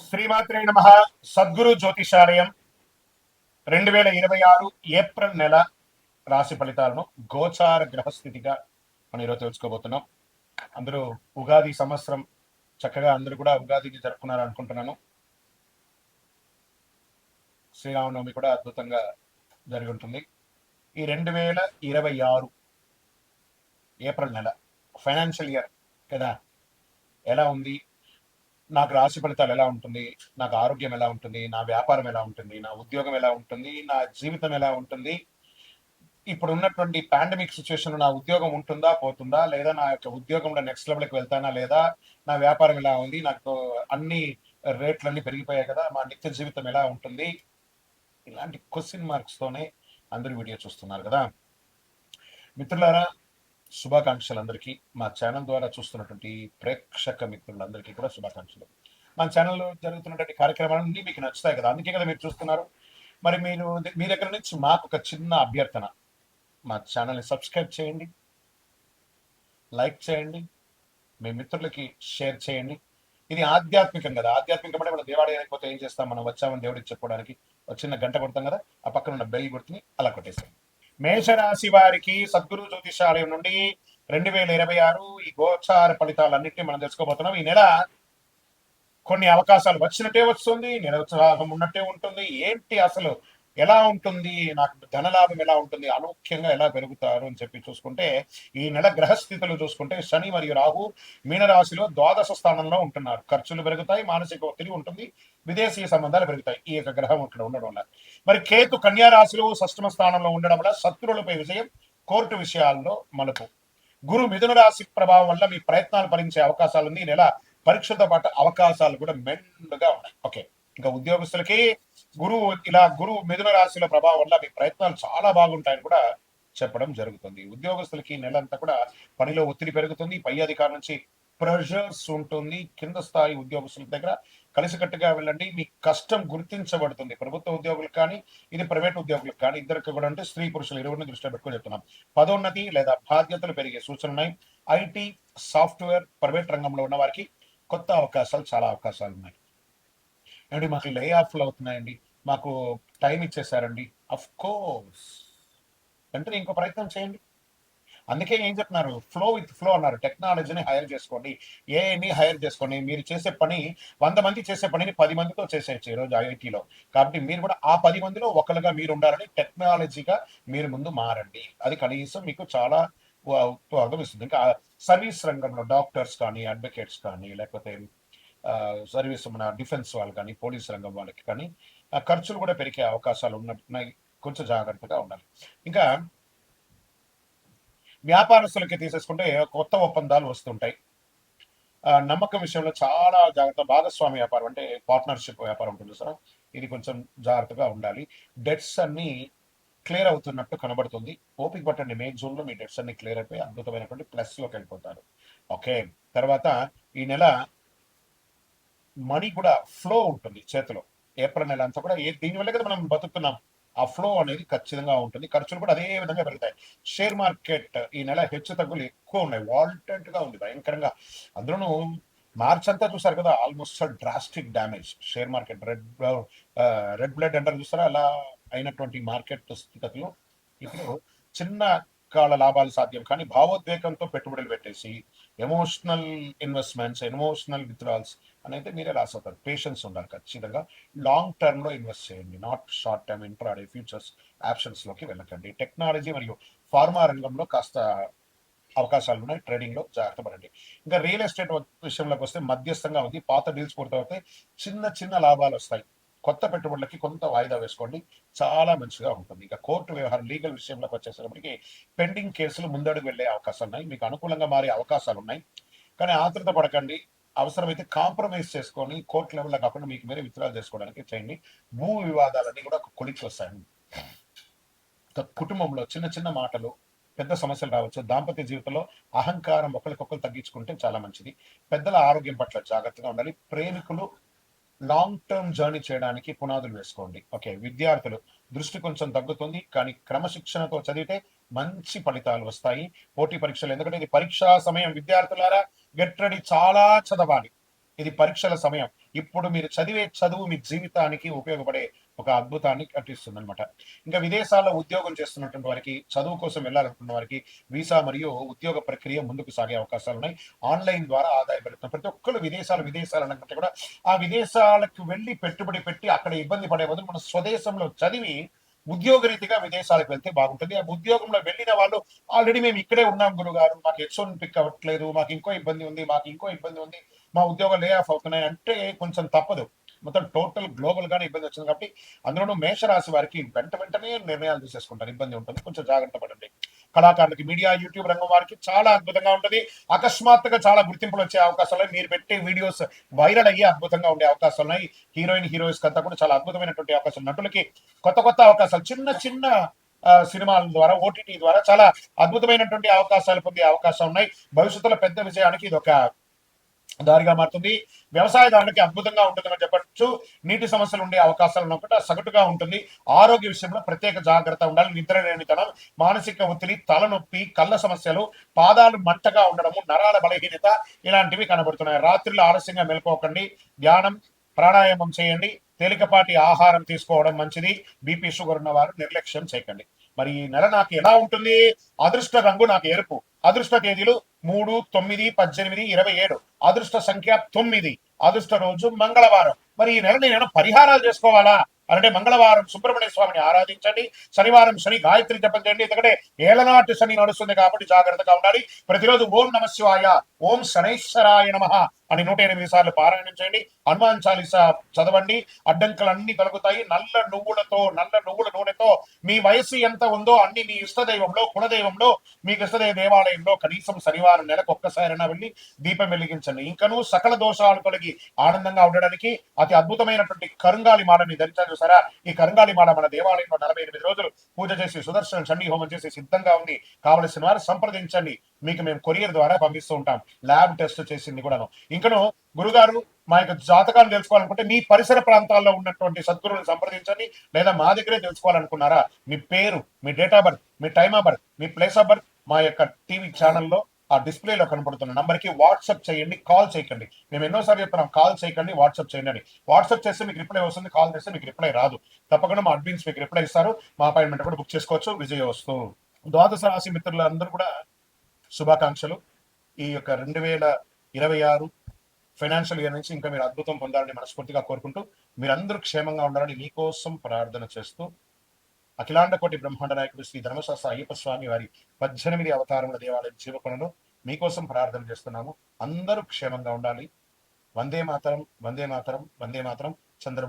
శ్రీమాత్రే నమ. సద్గురు జ్యోతిషాలయం 2026 ఏప్రిల్ నెల రాశి ఫలితాలను గోచార గ్రహస్థితిగా మనం ఈరోజు తెలుసుకోబోతున్నాం. అందరూ ఉగాది సంవత్సరం చక్కగా అందరూ కూడా ఉగాదిని జరుపుకున్నారు అనుకుంటున్నాను. శ్రీరామనవమి కూడా అద్భుతంగా జరిగి ఉంటుంది. ఈ 2026 ఏప్రిల్ నెల ఫైనాన్షియల్ ఇయర్ కదా, ఎలా ఉంది, నాకు రాశి ఫలితాలు ఎలా ఉంటుంది, నాకు ఆరోగ్యం ఎలా ఉంటుంది, నా వ్యాపారం ఎలా ఉంటుంది, నా ఉద్యోగం ఎలా ఉంటుంది, నా జీవితం ఎలా ఉంటుంది, ఇప్పుడు ఉన్నటువంటి పాండమిక్ సిచ్యువేషన్ నా ఉద్యోగం ఉంటుందా పోతుందా, లేదా నా యొక్క ఉద్యోగంలో నెక్స్ట్ లెవెల్కి వెళ్తానా లేదా, నా వ్యాపారం ఎలా ఉంది, నాకు అన్ని రేట్లన్నీ పెరిగిపోయాయి కదా, మా నిత్య జీవితం ఎలా ఉంటుంది, ఇలాంటి క్వశ్చన్ మార్క్స్ తోనే అందరూ వీడియో చూస్తున్నారు కదా. మిత్రులారా, శుభాకాంక్షలు అందరికీ. మా ఛానల్ ద్వారా చూస్తున్నటువంటి ప్రేక్షక మిత్రులందరికీ కూడా శుభాకాంక్షలు. మా ఛానల్లో జరుగుతున్నటువంటి కార్యక్రమాలన్నీ మీకు నచ్చుతాయి కదా, అందుకే కదా మీరు చూస్తున్నారు. మరి మీరు మీ దగ్గర నుంచి మాకు ఒక చిన్న అభ్యర్థన, మా ఛానల్ని సబ్స్క్రైబ్ చేయండి, లైక్ చేయండి, మీ మిత్రులకి షేర్ చేయండి. ఇది ఆధ్యాత్మికం కదా, ఆధ్యాత్మికం అంటే మనం దేవాలయానికి పోతే ఏం చేస్తాం, మనం వచ్చామని దేవుడికి చెప్పుకోవడానికి ఒక చిన్న గంట కొడతాం కదా, ఆ పక్కన ఉన్న బెల్ గుర్తుని అలా కొట్టేస్తాం. మేషరాశి వారికి సద్గురు జ్యోతిషాలయం నుండి 2026 ఈ గోచార ఫలితాలన్నింటినీ మనం తెలుసుకోబోతున్నాం. ఈ నెల కొన్ని అవకాశాలు వచ్చినట్టే వస్తుంది, నిరుత్సాహం ఉన్నట్టే ఉంటుంది. ఏంటి అసలు ఎలా ఉంటుంది, నాకు ధనలాభం ఎలా ఉంటుంది, అనూఖ్యంగా ఎలా పెరుగుతారు అని చెప్పి చూసుకుంటే, ఈ నెల గ్రహస్థితులు చూసుకుంటే శని మరియు రాహు మీనరాశిలో ద్వాదశ స్థానంలో ఉంటున్నారు. ఖర్చులు పెరుగుతాయి, మానసిక ఒత్తిడి ఉంటుంది, విదేశీ సంబంధాలు పెరుగుతాయి ఈ యొక్క గ్రహం ఇక్కడ ఉండడం వల్ల. మరి కేతు కన్యా రాశిలో షష్టమ స్థానంలో ఉండడం వల్ల శత్రువులపై విజయం, కోర్టు విషయాల్లో మలుపు. గురు మిథున రాశి ప్రభావం వల్ల మీ ప్రయత్నాలు భరించే అవకాశాలు ఉంది. ఈ నెల పరీక్షతో పాటు అవకాశాలు కూడా మెండుగా ఉన్నాయి. ఓకే, ఇంకా ఉద్యోగస్తులకి గురువు మిథున రాశిల ప్రభావం వల్ల మీ ప్రయత్నాలు చాలా బాగుంటాయని కూడా చెప్పడం జరుగుతుంది. ఉద్యోగస్తులకి నెలంతా కూడా పనిలో ఒత్తిడి పెరుగుతుంది, పై అధికారుల నుంచి ప్రెషర్స్ ఉంటుంది. కింద స్థాయి ఉద్యోగస్తుల దగ్గర కలిసికట్టుగా వెళ్ళండి, మీ కష్టం గుర్తించబడుతుంది. ప్రభుత్వ ఉద్యోగులకు కానీ, ఇది ప్రైవేట్ ఉద్యోగులకు కానీ, ఇద్దరికి కూడా అంటే స్త్రీ పురుషులు ఇరువురిని దృష్టిలో పెట్టుకుని చెప్తున్నాం. పదోన్నతి లేదా బాధ్యతలు పెరిగే సూచనలు ఉన్నాయి. ఐటీ, సాఫ్ట్వేర్, ప్రైవేట్ రంగంలో ఉన్న వారికి కొత్త అవకాశాలు, చాలా అవకాశాలు ఉన్నాయి. ఏమండి, మాకు లే ఆఫ్లు అవుతున్నాయండి, మాకు టైం ఇచ్చేసారండి. అఫ్ కోర్స్, వెంటనే ఇంకో ప్రయత్నం చేయండి. అందుకే ఏం చెప్తున్నారు, ఫ్లో విత్ ఫ్లో అన్నారు. టెక్నాలజీని హైర్ చేసుకోండి, ఏఐని హైర్ చేసుకోండి. మీరు చేసే పని 100 మంది చేసే పనిని 10 మందితో చేసేయచ్చు ఈరోజు ఐఐటీలో. కాబట్టి మీరు కూడా ఆ 10 మందిలో ఒకరుగా మీరు ఉండాలని టెక్నాలజీగా మీరు ముందు మారండి. అది కనీసం మీకు చాలా ఉపయోగం ఇస్తుంది. ఇంకా సర్వీస్ రంగంలో డాక్టర్స్ కానీ, అడ్వకేట్స్ కానీ, లేకపోతే సర్వీస్ మన డిఫెన్స్ వాళ్ళు కానీ, పోలీస్ రంగం వాళ్ళకి కానీ ఖర్చులు కూడా పెరిగే అవకాశాలు ఉన్నాయి. కొంచెం జాగ్రత్తగా ఉండాలి. ఇంకా వ్యాపారస్తులకి తీసేసుకుంటే కొత్త ఒప్పందాలు వస్తుంటాయి. నమ్మకం విషయంలో చాలా జాగ్రత్త. భాగస్వామి వ్యాపారం అంటే పార్ట్నర్షిప్ వ్యాపారం ఉంటుంది సార్, ఇది కొంచెం జాగ్రత్తగా ఉండాలి. డెట్స్ అన్ని క్లియర్ అవుతున్నట్టు కనబడుతుంది. ఓపిక పట్టండి, మే జూన్లో మీ డెట్స్ అన్ని క్లియర్ అయిపోయి అద్భుతమైనటువంటి ప్లస్లోకి వెళ్ళిపోతారు. ఓకే, తర్వాత ఈ నెల మనీ కూడా ఫ్లో ఉంటుంది చేతిలో. ఏప్రిల్ నెల అంతా కూడా దీనివల్ల కదా మనం బతుకుతున్నాం. ఆ ఫ్లో అనేది ఖచ్చితంగా ఉంటుంది. ఖర్చులు కూడా అదే విధంగా పెరుగుతాయి. షేర్ మార్కెట్ ఈ నెల హెచ్చు తగ్గులు ఎక్కువ ఉన్నాయి, వాల్టెంట్ గా ఉంది భయంకరంగా. అందులోనూ మార్చ్ అంతా చూసారు కదా, almost drastic damage. Share market red blood అంటారు చూస్తారా, అలా అయినటువంటి మార్కెట్ స్థితిలో ఇప్పుడు చిన్న కాల లాభాలు సాధ్యం, కానీ భావోద్వేగంతో పెట్టుబడులు పెట్టేసి ఎమోషనల్ ఇన్వెస్ట్మెంట్స్, ఎమోషనల్ విత్డ్రాల్స్ అనేది మీరే లాస్ అవుతారు. పేషెన్స్ ఉండాలి ఖచ్చితంగా. లాంగ్ టర్మ్ లో ఇన్వెస్ట్ చేయండి, not short term intraday futures options లోకి వెళ్ళకండి. టెక్నాలజీ మరియు ఫార్మా రంగంలో కాస్త అవకాశాలు ఉన్నాయి, ట్రేడింగ్ లో జాగ్రత్త పడండి. ఇంకా రియల్ ఎస్టేట్ విషయంలోకి వస్తే మధ్యస్థంగా ఉంది. పాత డీల్స్ పూర్తవుతే చిన్న చిన్న లాభాలు వస్తాయి. కొత్త పెట్టుబడులకి కొంత వాయిదా వేసుకోండి, చాలా మంచిగా ఉంటుంది. ఇక కోర్టు వ్యవహారం, లీగల్ విషయంలోకి వచ్చేసరికి పెండింగ్ కేసులు ముందడుగు వెళ్లే అవకాశాలు ఉన్నాయి, మీకు అనుకూలంగా మారే అవకాశాలు ఉన్నాయి. కానీ ఆతృత పడకండి, అవసరమైతే కాంప్రమైజ్ చేసుకొని కోర్టు లెవెల్లో కాకుండా మీకు మీరే విత్డ్రా చేసుకోవడానికి చేయండి. భూ వివాదాలన్నీ కూడా ఒక కొలిక్కి వస్తాయి. కుటుంబంలో చిన్న చిన్న మాటలు పెద్ద సమస్యలు రావచ్చు. దాంపత్య జీవితంలో అహంకారం ఒకరికొకరు తగ్గించుకుంటే చాలా మంచిది. పెద్దల ఆరోగ్యం పట్ల జాగ్రత్తగా ఉండాలి. ప్రేమికులు లాంగ్ టర్మ్ జర్నీ చేయడానికి పునాదులు వేసుకోండి. ఓకే, విద్యార్థులు దృష్టి కొంచెం తగ్గుతుంది, కానీ క్రమశిక్షణతో చదివితే మంచి ఫలితాలు వస్తాయి. పోటీ పరీక్షలు, ఎందుకంటే ఇది పరీక్షా సమయం. విద్యార్థులారా గెట్ రెడీ, చాలా చదవాలి. ఇది పరీక్షల సమయం. ఇప్పుడు మీరు చదివే చదువు మీ జీవితానికి ఉపయోగపడే ఒక అద్భుతాన్ని కట్టిస్తుంది అనమాట. ఇంకా విదేశాల్లో ఉద్యోగం చేస్తున్నటువంటి వారికి, చదువు కోసం వెళ్ళాలనుకున్న వారికి వీసా మరియు ఉద్యోగ ప్రక్రియ ముందుకు సాగే అవకాశాలు ఉన్నాయి. ఆన్లైన్ ద్వారా ఆదాయం పెరుగుతుంది. ప్రతి ఒక్కరు విదేశాలు అన్నకంటే కూడా ఆ విదేశాలకు వెళ్ళి పెట్టుబడి పెట్టి అక్కడ ఇబ్బంది పడే బదులు మన స్వదేశంలో చదివి ఉద్యోగరీతిగా విదేశాలకు వెళ్తే బాగుంటుంది. ఆ ఉద్యోగంలో వెళ్ళిన వాళ్ళు ఆల్రెడీ మేము ఇక్కడే ఉన్నాం గురుగారు, మాకు హెచ్1 పిక్ అవ్వట్లేదు, మాకు ఇంకో ఇబ్బంది ఉంది, మా ఉద్యోగాలు లే ఆఫ్ అవుతున్నాయి అంటే కొంచెం తప్పదు. మొత్తం టోటల్ గ్లోబల్ గానే ఇబ్బంది వచ్చింది కాబట్టి అందులోనూ మేషరాశి వారికి వెంటనే నిర్ణయాలు తీసేసుకుంటారు. ఇబ్బంది ఉంటుంది, కొంచెం జాగ్రత్త పడండి. కళాకారులకి, మీడియా, యూట్యూబ్ రంగం వారికి చాలా అద్భుతంగా ఉంటుంది. అకస్మాత్తుగా చాలా గుర్తింపులు వచ్చే అవకాశాలు ఉన్నాయి. మీరు పెట్టే వీడియోస్ వైరల్ అయ్యి అద్భుతంగా ఉండే అవకాశాలు ఉన్నాయి. హీరోయిన్స్ అంతా కూడా చాలా అద్భుతమైనటువంటి అవకాశాలు. నటులకి కొత్త అవకాశాలు, చిన్న చిన్న సినిమాల ద్వారా, ఓటీటీ ద్వారా చాలా అద్భుతమైనటువంటి అవకాశాలు పొందే అవకాశం ఉన్నాయి. భవిష్యత్తులో పెద్ద విజయానికి ఇది ఒక దారిగా మారుతుంది. వ్యవసాయదారునికి అద్భుతంగా ఉంటుందని చెప్పచ్చు. నీటి సమస్యలు ఉండే అవకాశాలు ఉన్నప్పుడు సగటుగా ఉంటుంది. ఆరోగ్య విషయంలో ప్రత్యేక జాగ్రత్త ఉండాలి. నిద్ర లేనితనం, మానసిక ఒత్తిడి, తలనొప్పి, కళ్ళ సమస్యలు, పాదాలు మంటగా ఉండడము, నరాల బలహీనత ఇలాంటివి కనబడుతున్నాయి. రాత్రిలో ఆలస్యంగా మెలుకోకండి. ధ్యానం, ప్రాణాయామం చేయండి. తేలికపాటి ఆహారం తీసుకోవడం మంచిది. బీపీ, షుగర్ ఉన్న వారు నిర్లక్ష్యం చేయకండి. మరి ఈ నెల నాకు ఎలా ఉంటుంది? అదృష్ట రంగు నాకు ఎరుపు. అదృష్ట తేదీలు 3, 9, 18, 27. అదృష్ట సంఖ్య 9. అదృష్ట రోజు మంగళవారం. మరి ఈ నెల నేను పరిహారాలు చేసుకోవాలా అంటే మంగళవారం సుబ్రహ్మణ్య స్వామిని ఆరాధించండి. శనివారం శని గాయత్రి జపం చేయండి. ఎందుకంటే ఏలనాటి శని నడుస్తుంది కాబట్టి జాగ్రత్తగా ఉండాలి. ప్రతిరోజు ఓం నమ శివాయ, ఓం శనైశ్వరాయ నమః అని 108 సార్లు పారాయణం చేయండి. హనుమాన్ చాలీసా చదవండి. అడ్డంకులన్నీ తొలగుతాయి. నల్ల నువ్వుల నూనెతో మీ వయసు ఎంత ఉందో అన్ని మీ ఇష్టదైవంలో, కులదైవంలో, మీకు ఇష్టదైవ దేవాలయంలో కనీసం శనివారం నెలకు ఒక్కసారైనా వెళ్ళి దీపం వెలిగించండి. ఇంకనూ సకల దోషాలు తొలగి ఆనందంగా ఉండడానికి అతి అద్భుతమైనటువంటి కరుంగాలి మాలని ధరించారు చూసారా? ఈ కరుంగాలి మాల మన దేవాలయంలో 48 రోజులు పూజ చేసి సుదర్శన చండీ హోమం చేసి సిద్ధంగా ఉంది. కావలసిన వారు సంప్రదించండి. మీకు మేము కొరియర్ ద్వారా పంపిస్తూ ఉంటాం. ల్యాబ్ టెస్ట్ చేసింది కూడాను. ఇంకను గురుగారు మా యొక్క జాతకాలు తెలుసుకోవాలనుకుంటే మీ పరిసర ప్రాంతాల్లో ఉన్నటువంటి సద్గురువుని సంప్రదించండి. లేదా మా దగ్గరే తెలుసుకోవాలనుకున్నారా? మీ పేరు, మీ డేట్ ఆఫ్ బర్త్, మీ టైమ్ ఆఫ్ బర్త్, మీ ప్లేస్ ఆఫ్ బర్త్ మా యొక్క టీవీ ఛానల్లో ఆ డిస్ప్లేలో కనబడుతున్న నంబర్కి వాట్సాప్ చేయండి. కాల్ చేయకండి. మేము ఎన్నోసార్లు చెప్తున్నాం, కాల్ చేయకండి, వాట్సాప్ చేయండి అని. వాట్సాప్ చేస్తే మీకు రిప్లై వస్తుంది, కాల్ చేస్తే మీకు రిప్లై రాదు. తప్పకుండా మా అడ్మిన్స్ మీకు రిప్లై ఇస్తారు. మా అపాయింట్మెంట్ కూడా బుక్ చేసుకోవచ్చు. విజయవస్తు. ద్వాదశ రాశి మిత్రులందరూ కూడా శుభాకాంక్షలు. ఈ యొక్క 2026 ఫైనాన్షియల్ ఇయర్ నుంచి ఇంకా మీరు అద్భుతం పొందాలని మనస్ఫూర్తిగా కోరుకుంటూ, మీరందరూ క్షేమంగా ఉండాలని మీకోసం ప్రార్థన చేస్తూ, అఖిలాండ కోటి బ్రహ్మాండ నాయకుడు శ్రీ ధర్మశాస్త్ర అయ్యప్ప స్వామి వారి 18 అవతారముల దేవాలయం జీవకొండలో మీకోసం ప్రార్థన చేస్తున్నాము. అందరూ క్షేమంగా ఉండాలి. వందే మాతరం, వందే మాతరం, వందే మాతరం. చంద్ర